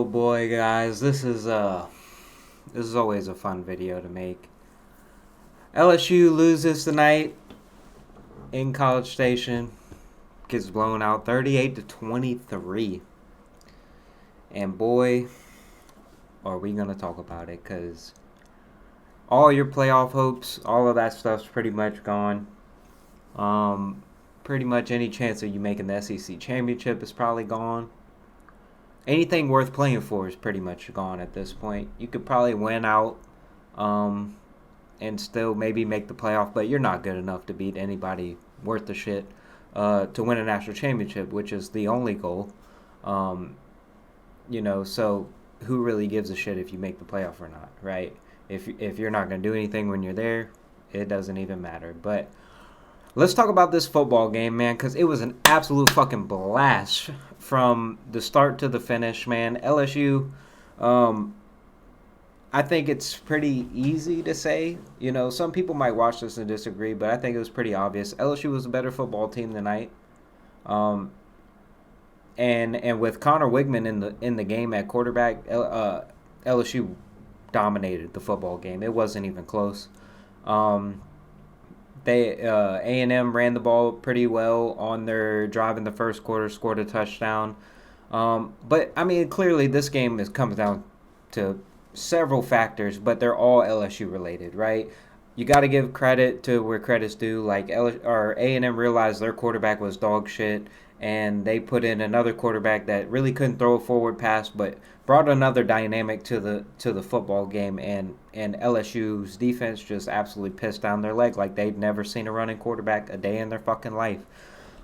Oh boy, guys, this is always a fun video to make. LSU loses tonight in College Station, gets blown out 38-23, and boy, are we gonna talk about it? Cause all your playoff hopes, all of that stuff's pretty much gone. Pretty much any chance of you making the SEC championship is probably gone. Anything worth playing for is pretty much gone at this point. You could probably win out and still maybe make the playoff, but you're not good enough to beat anybody worth the shit to win a national championship, which is the only goal. So who really gives a shit if you make the playoff or not, right? If you're not going to do anything when you're there, it doesn't even matter. But let's talk about this football game, man, because it was an absolute fucking blast from the start to the finish, man. LSU, I think it's pretty easy to say. Some people might watch this and disagree, but I think it was pretty obvious. LSU was a better football team tonight. And with Connor Wigman in the game at quarterback, LSU dominated the football game. It wasn't even close. A&M ran the ball pretty well on their drive in the first quarter, scored a touchdown. But I mean, clearly this game comes down to several factors, but they're all LSU related, right? You got to give credit to where credit's due. Like A&M realized their quarterback was dog shit, and they put in another quarterback that really couldn't throw a forward pass, but brought another dynamic to the football game. And LSU's defense just absolutely pissed down their leg like they'd never seen a running quarterback a day in their fucking life.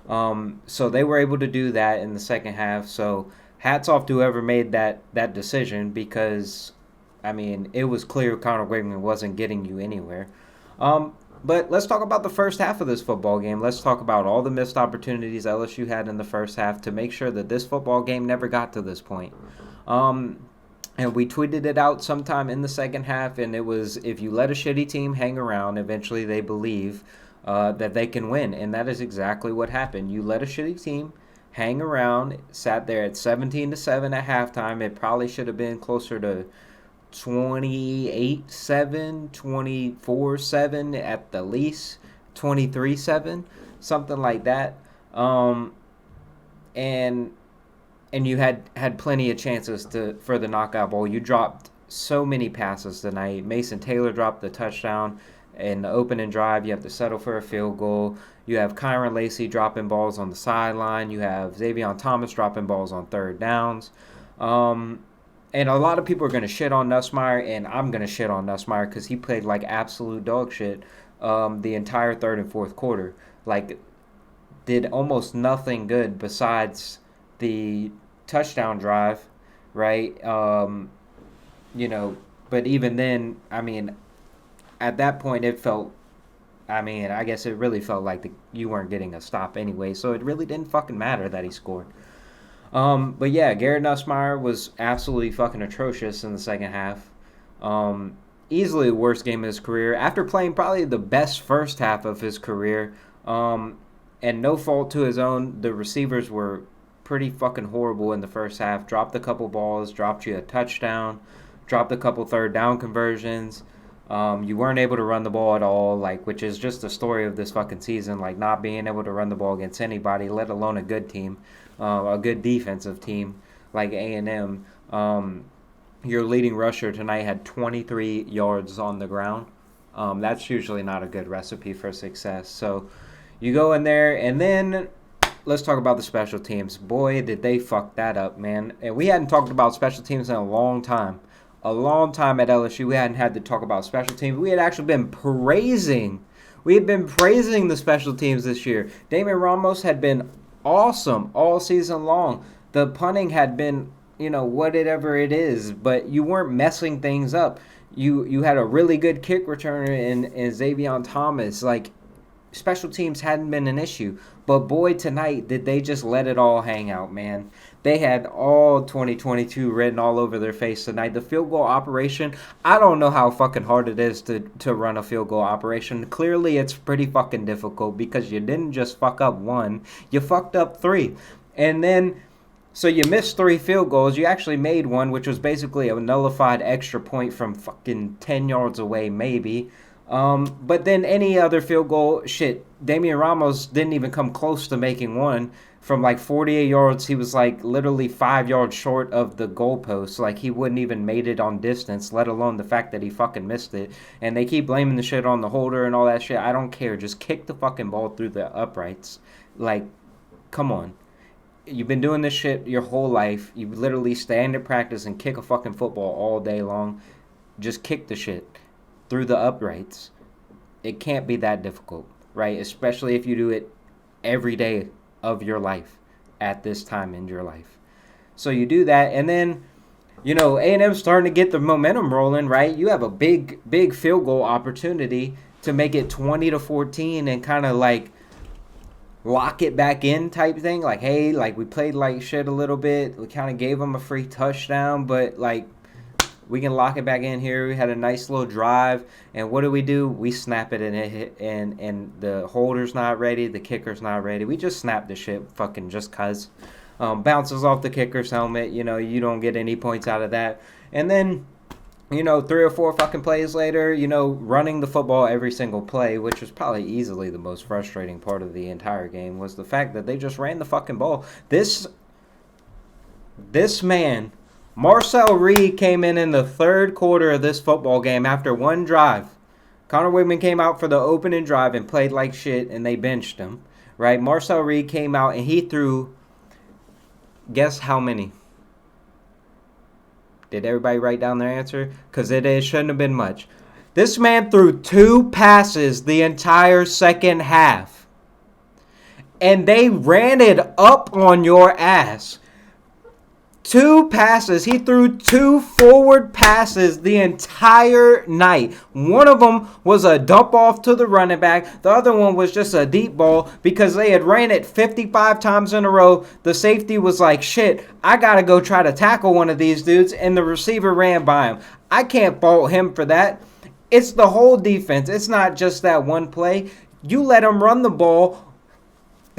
So they were able to do that in the second half. So hats off to whoever made that decision, because I mean, it was clear Connor Wigman wasn't getting you anywhere. But let's talk about the first half of this football game. Let's talk about all the missed opportunities LSU had in the first half to make sure that this football game never got to this point. And we tweeted it out sometime in the second half, and it was, if you let a shitty team hang around, eventually they believe that they can win. And that is exactly what happened. You let a shitty team hang around, sat there at 17-7 at halftime. It probably should have been closer to 28-7, 24-7 at the least, 23-7, something like that. And you had plenty of chances for the knockout bowl. You dropped so many passes tonight. Mason Taylor dropped the touchdown in the opening drive. You have to settle for a field goal. You have Kyron Lacey dropping balls on the sideline. You have Xavier Thomas dropping balls on third downs. And a lot of people are going to shit on Nussmeier, and I'm going to shit on Nussmeier because he played like absolute dog shit the entire third and fourth quarter. Like, did almost nothing good besides the touchdown drive, right? But even then, I mean, at that point I guess it really felt like you weren't getting a stop anyway, so it really didn't fucking matter that he scored. But yeah, Garrett Nussmeier was absolutely fucking atrocious in the second half. Easily the worst game of his career. After playing probably the best first half of his career, and no fault to his own, the receivers were pretty fucking horrible in the first half. Dropped a couple balls, dropped you a touchdown, dropped a couple third down conversions. You weren't able to run the ball at all, which is just the story of this fucking season, not being able to run the ball against anybody, let alone a good team. A good defensive team like A&M. Your leading rusher tonight had 23 yards on the ground. That's usually not a good recipe for success. So you go in there, and then let's talk about the special teams. Boy, did they fuck that up, man. And we hadn't talked about special teams in a long time. A long time at LSU, we hadn't had to talk about special teams. We had actually been praising. We had been praising the special teams this year. Damian Ramos had been awesome all season long. The punting had been, whatever it is, but you weren't messing things up. You had a really good kick returner in Xavier Thomas. Special teams hadn't been an issue. But boy, tonight, did they just let it all hang out, man. They had all 2022 written all over their face tonight. The field goal operation, I don't know how fucking hard it is to run a field goal operation. Clearly, it's pretty fucking difficult because you didn't just fuck up one. You fucked up three. And then So you missed 3 field goals. You actually made one, which was basically a nullified extra point from fucking 10 yards away, maybe. But then any other field goal, shit, Damian Ramos didn't even come close to making one. From like 48 yards, he was like literally 5 yards short of the goalpost. Like he wouldn't even made it on distance, let alone the fact that he fucking missed it. And they keep blaming the shit on the holder and all that shit. I don't care. Just kick the fucking ball through the uprights. Like, come on. You've been doing this shit your whole life. You literally stand in practice and kick a fucking football all day long. Just kick the shit through the uprights. It can't be that difficult, right? Especially if you do it every day of your life at this time in your life. So you do that, and then, A&M's starting to get the momentum rolling, right? You have a big field goal opportunity to make it 20-14 and kind of like lock it back in type thing. Like, hey, like we played like shit a little bit. We kind of gave them a free touchdown, but like we can lock it back in here. We had a nice little drive, and what do? We snap it, and it hit, and the holder's not ready, the kicker's not ready. We just snap the shit, fucking just cause. Bounces off the kicker's helmet. You don't get any points out of that, and then 3 or 4 fucking plays later, running the football every single play, which was probably easily the most frustrating part of the entire game, was the fact that they just ran the fucking ball. This man, Marcel Reed, came in the third quarter of this football game after one drive. Connor Wigman came out for the opening drive and played like shit, and they benched him, right? Marcel Reed came out, and he threw, guess how many? Did everybody write down their answer? Because it shouldn't have been much. This man threw 2 passes the entire second half. And they ran it up on your ass. 2 passes. He threw 2 forward passes the entire night. One of them was a dump off to the running back. The other one was just a deep ball because they had ran it 55 times in a row. The safety was like, shit, I got to go try to tackle one of these dudes. And the receiver ran by him. I can't fault him for that. It's the whole defense. It's not just that one play. You let him run the ball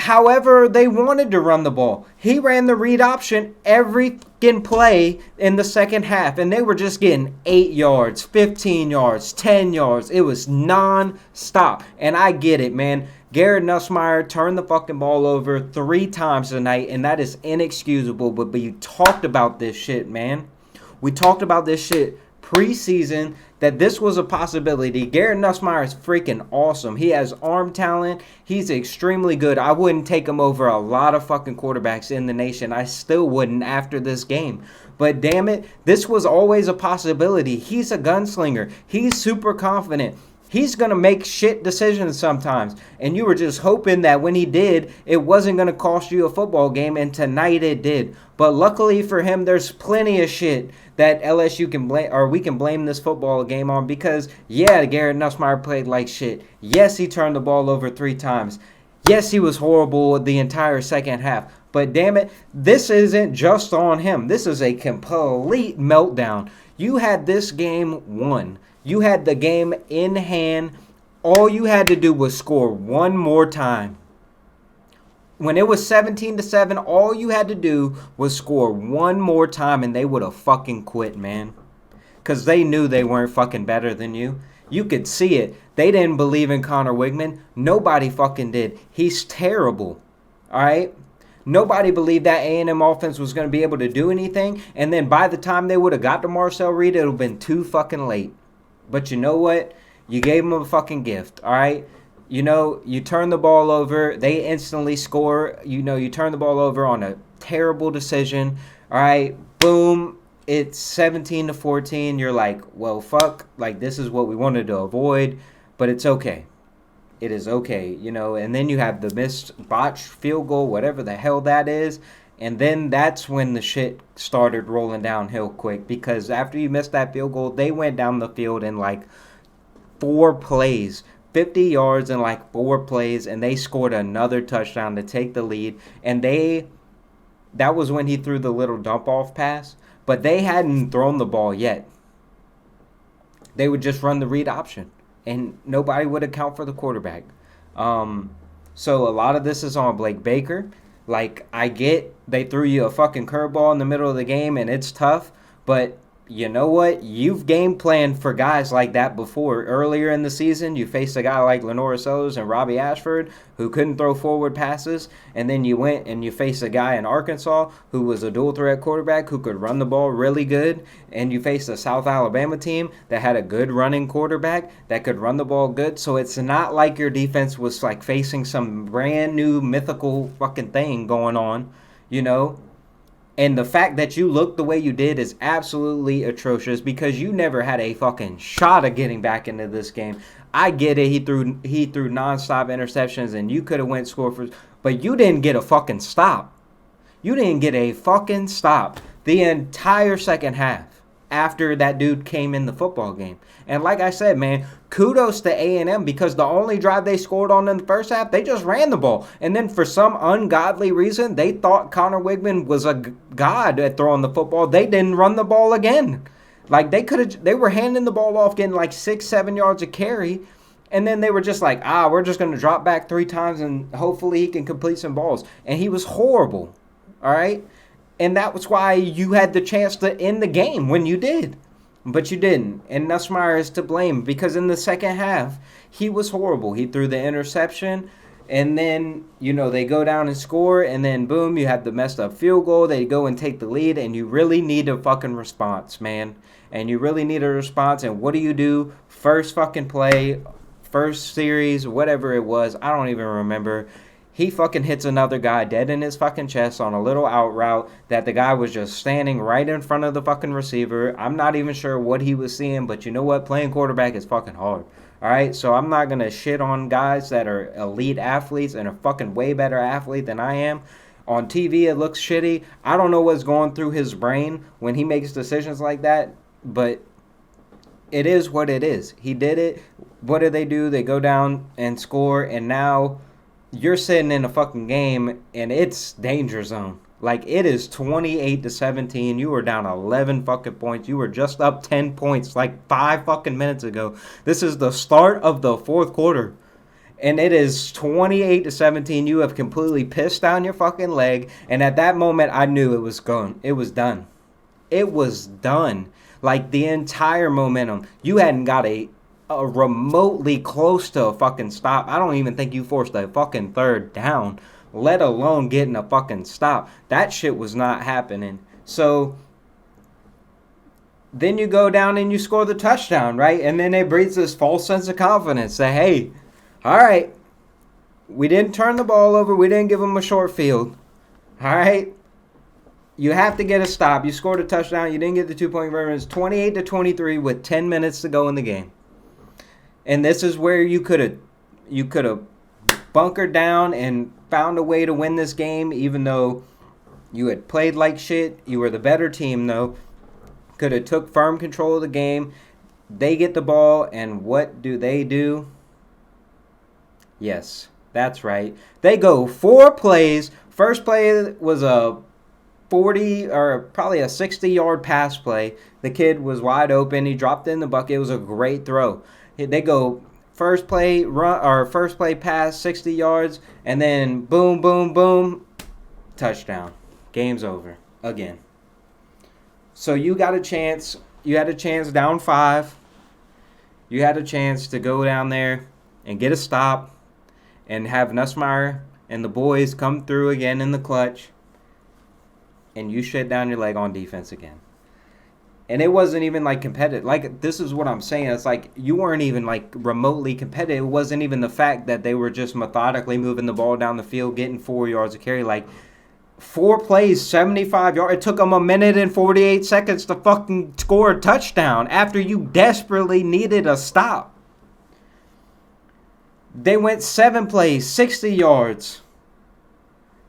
however they wanted to run the ball. He ran the read option every fucking play in the second half, and they were just getting 8 yards, 15 yards, 10 yards. It was non-stop, and I get it, man. Garrett Nussmeier turned the fucking ball over 3 times tonight, and that is inexcusable, but we talked about this shit, man. We talked about this shit preseason, that this was a possibility. Garrett Nussmeier is freaking awesome. He has arm talent. He's extremely good. I wouldn't take him over a lot of fucking quarterbacks in the nation. I still wouldn't after this game. But damn it, this was always a possibility. He's a gunslinger. He's super confident. He's going to make shit decisions sometimes. And you were just hoping that when he did, it wasn't going to cost you a football game. And tonight it did. But luckily for him, there's plenty of shit that LSU can blame, or we can blame this football game on, because, yeah, Garrett Nussmeier played like shit. Yes, he turned the ball over 3 times. Yes, he was horrible the entire second half. But damn it, this isn't just on him. This is a complete meltdown. You had this game won. You had the game in hand. All you had to do was score one more time. When it was 17-7, all you had to do was score one more time, and they would have fucking quit, man. Because they knew they weren't fucking better than you. You could see it. They didn't believe in Connor Wigman. Nobody fucking did. He's terrible. All right? Nobody believed that A&M offense was going to be able to do anything. And then by the time they would have got to Marcel Reed, it would have been too fucking late. But you know what? You gave him a fucking gift, all right? You turn the ball over. They instantly score. You turn the ball over on a terrible decision. All right, boom. It's 17-14. You're like, well, fuck. Like, this is what we wanted to avoid. But it's okay. It is okay, And then you have the missed botched field goal, whatever the hell that is. And then that's when the shit started rolling downhill quick. Because after you missed that field goal, they went down the field in like 4 plays. 50 yards in like 4 plays, and they scored another touchdown to take the lead. And that was when he threw the little dump-off pass, but they hadn't thrown the ball yet. They would just run the read option, and nobody would account for the quarterback. So a lot of this is on Blake Baker. Like, I get they threw you a fucking curveball in the middle of the game and it's tough, but you know what? You've game planned for guys like that before. Earlier in the season, you faced a guy like Lenore Sellers and Robbie Ashford who couldn't throw forward passes, and then you went and you faced a guy in Arkansas who was a dual threat quarterback who could run the ball really good, and you faced a South Alabama team that had a good running quarterback that could run the ball good. So it's not like your defense was like facing some brand new mythical fucking thing going on, you know? And the fact that you looked the way you did is absolutely atrocious because you never had a fucking shot of getting back into this game. I get it. He threw nonstop interceptions and you could have went score for, but you didn't get a fucking stop. You didn't get a fucking stop the entire second half after that dude came in the football game. And like I said, man, kudos to A&M because the only drive they scored on in the first half, they just ran the ball. And then for some ungodly reason, they thought Connor Wigman was a god at throwing the football. They didn't run the ball again. Like they were handing the ball off, getting like 6-7 yards a carry. And then they were just like, we're just going to drop back 3 times and hopefully he can complete some balls. And he was horrible. All right. And that was why you had the chance to end the game when you did. But you didn't. And Nussmeier is to blame because in the second half, he was horrible. He threw the interception. And then, they go down and score. And then, boom, you have the messed up field goal. They go and take the lead. And you really need a fucking response, man. And you really need a response. And what do? First fucking play, first series, whatever it was. I don't even remember. He fucking hits another guy dead in his fucking chest on a little out route that the guy was just standing right in front of the fucking receiver. I'm not even sure what he was seeing, but you know what? Playing quarterback is fucking hard. All right? So I'm not going to shit on guys that are elite athletes and are fucking way better athlete than I am. On TV, it looks shitty. I don't know what's going through his brain when he makes decisions like that, but it is what it is. He did it. What do? They go down and score, and now you're sitting in a fucking game and it's danger zone. Like, it is 28-17. You were down 11 fucking points. You were just up 10 points like 5 fucking minutes ago. This is the start of the fourth quarter. And it is 28-17. You have completely pissed down your fucking leg. And at that moment, I knew it was gone. It was done. It was done. Like, the entire momentum. You hadn't got a remotely close to a fucking stop. I don't even think you forced a fucking third down, let alone getting a fucking stop. That shit was not happening. So then you go down and you score the touchdown, right? And then it breeds this false sense of confidence that, hey, all right, we didn't turn the ball over. We didn't give them a short field. All right. You have to get a stop. You scored a touchdown. You didn't get the 2-point conversion. It's 28-23 with 10 minutes to go in the game. And this is where you could have bunkered down and found a way to win this game, even though you had played like shit. You were the better team, though. Could have took firm control of the game. They get the ball, and what do? Yes, that's right. They go 4 plays. First play was a 40 or probably a 60-yard pass play. The kid was wide open. He dropped it in the bucket. It was a great throw. They go first play pass 60 yards, and then boom, boom, boom, touchdown. Game's over again. So you got a chance. You had a chance down 5. You had a chance to go down there and get a stop and have Nussmeier and the boys come through again in the clutch, and you shut down your leg on defense again. And it wasn't even, like, competitive. Like, this is what I'm saying. It's like you weren't even, like, remotely competitive. It wasn't even the fact that they were just methodically moving the ball down the field, getting 4 yards of carry. Like, 4 plays, 75 yards. It took them 1 minute and 48 seconds to fucking score a touchdown after you desperately needed a stop. They went 7 plays, 60 yards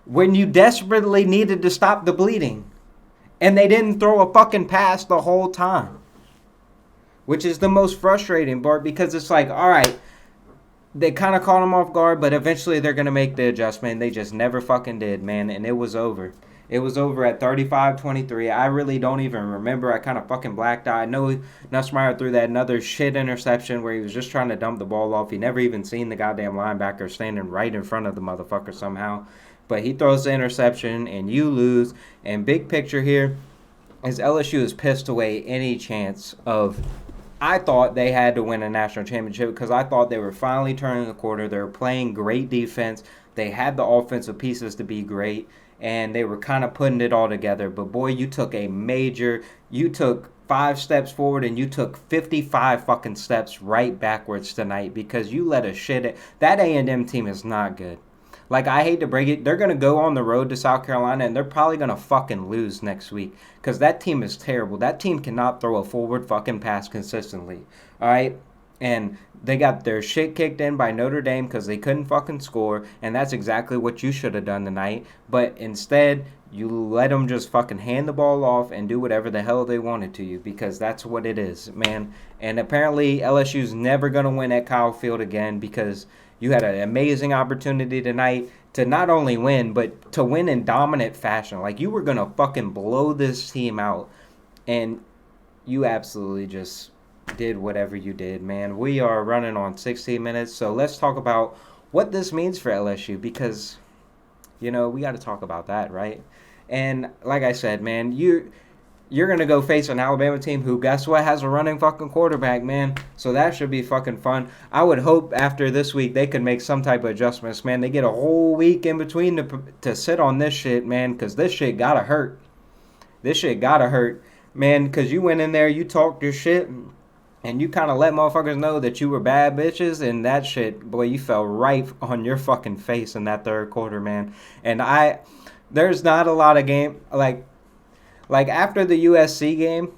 when you desperately needed to stop the bleeding. And they didn't throw a fucking pass the whole time. Which is the most frustrating part because it's like, all right, they kind of caught them off guard, but eventually they're going to make the adjustment. They just never fucking did, man, and it was over. It was over at 35-23. I really don't even remember. I kind of fucking blacked out. I know Nussmeier threw that another shit interception where he was just trying to dump the ball off. He never even seen the goddamn linebacker standing right in front of the motherfucker somehow. But he throws the interception and you lose. And big picture here is LSU has pissed away any chance of. I thought they had to win a national championship because I thought they were finally turning the corner. They were playing great defense. They had the offensive pieces to be great, and they were kind of putting it all together. But boy, you took 5 steps forward and you took 55 fucking steps right backwards tonight because you let a shit. That A&M team is not good. Like, I hate to break it, they're going to go on the road to South Carolina, and they're probably going to fucking lose next week because that team is terrible. That team cannot throw a forward fucking pass consistently, all right? And they got their shit kicked in by Notre Dame because they couldn't fucking score, and that's exactly what you should have done tonight. But instead, you let them just fucking hand the ball off and do whatever the hell they wanted to you because that's what it is, man. And apparently, LSU's never going to win at Kyle Field again because you had an amazing opportunity tonight to not only win, but to win in dominant fashion. Like, you were going to fucking blow this team out, and you absolutely just did whatever you did, man. We are running on 16 minutes, so let's talk about what this means for LSU because, we got to talk about that, right? And like I said, man, you're going to go face an Alabama team who, guess what, has a running fucking quarterback, man. So that should be fucking fun. I would hope after this week they could make some type of adjustments, man. They get a whole week in between to sit on this shit, man, because this shit got to hurt. This shit got to hurt, man, because you went in there, you talked your shit, and you kind of let motherfuckers know that you were bad bitches, and that shit, boy, you fell right on your fucking face in that third quarter, man. And there's not a lot of game, like, after the USC game,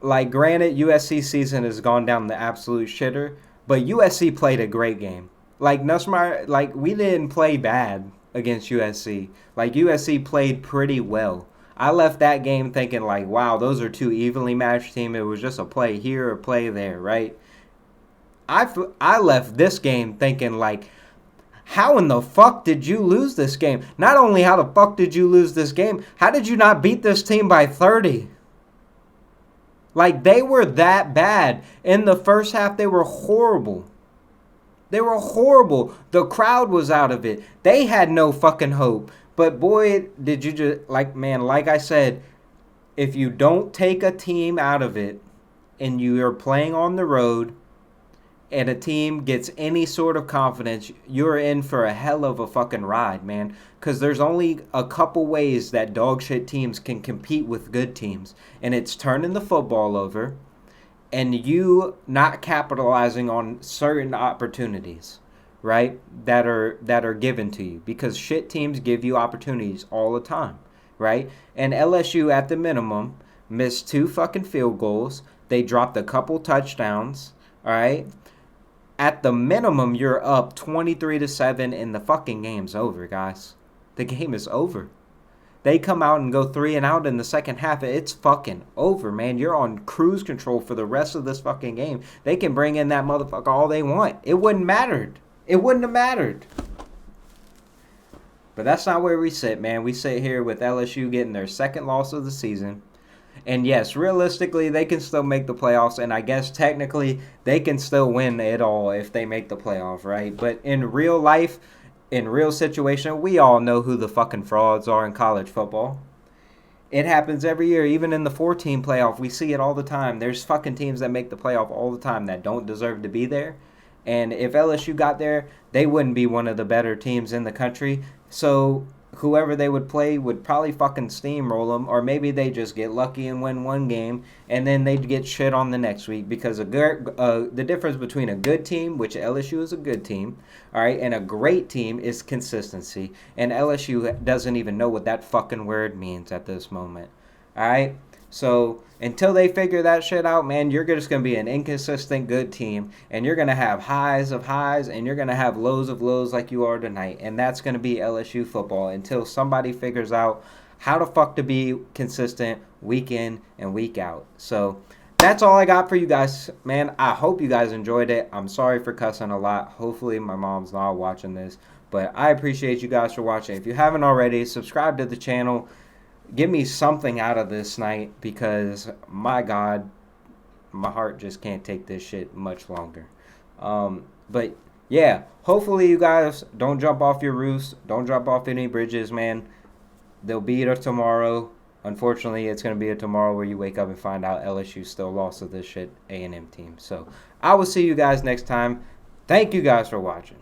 like, granted, USC season has gone down the absolute shitter, but USC played a great game. Like, Nussmeier, like, we didn't play bad against USC. Like, USC played pretty well. I left that game thinking, like, wow, those are two evenly matched teams. It was just a play here or play there, right? I left this game thinking, like, how in the fuck did you lose this game? Not only how the fuck did you lose this game, how did you not beat this team by 30? Like, they were that bad. In the first half, they were horrible. They were horrible. The crowd was out of it. They had no fucking hope. But boy, did you just, like, man, like I said, if you don't take a team out of it and you are playing on the road, and a team gets any sort of confidence, you're in for a hell of a fucking ride, man. Because there's only a couple ways that dog shit teams can compete with good teams. And it's turning the football over and you not capitalizing on certain opportunities, right, that are given to you. Because shit teams give you opportunities all the time, right? And LSU, at the minimum, missed 2 fucking field goals. They dropped a couple touchdowns, all right? At the minimum, you're up 23-7 and the fucking game's over, guys. The game is over. They come out and go 3 and out in the second half. It's fucking over, man. You're on cruise control for the rest of this fucking game. They can bring in that motherfucker all they want. It wouldn't mattered. It wouldn't have mattered. But that's not where we sit, man. We sit here with LSU getting their second loss of the season. And yes, realistically, they can still make the playoffs, and I guess technically they can still win it all if they make the playoff, right? But in real life, in real situation, we all know who the fucking frauds are in college football. It happens every year, even in the 4-team playoff. We see it all the time. There's fucking teams that make the playoff all the time that don't deserve to be there. And if LSU got there, they wouldn't be one of the better teams in the country. So whoever they would play would probably fucking steamroll them, or maybe they just get lucky and win one game, and then they'd get shit on the next week because the difference between a good team, which LSU is a good team, all right, and a great team is consistency, and LSU doesn't even know what that fucking word means at this moment, all right? So until they figure that shit out, man, you're just going to be an inconsistent good team, and you're going to have highs of highs, and you're going to have lows of lows like you are tonight, and that's going to be LSU football until somebody figures out how the fuck to be consistent week in and week out. So that's all I got for you guys, man. I hope you guys enjoyed it. I'm sorry for cussing a lot. Hopefully my mom's not watching this. But I appreciate you guys for watching. If you haven't already, subscribe to the channel. Give me something out of this night because, my God, my heart just can't take this shit much longer. But, yeah, hopefully you guys don't jump off your roofs. Don't jump off any bridges, man. They'll be there tomorrow. Unfortunately, it's going to be a tomorrow where you wake up and find out LSU still lost to this shit A&M team. So, I will see you guys next time. Thank you guys for watching.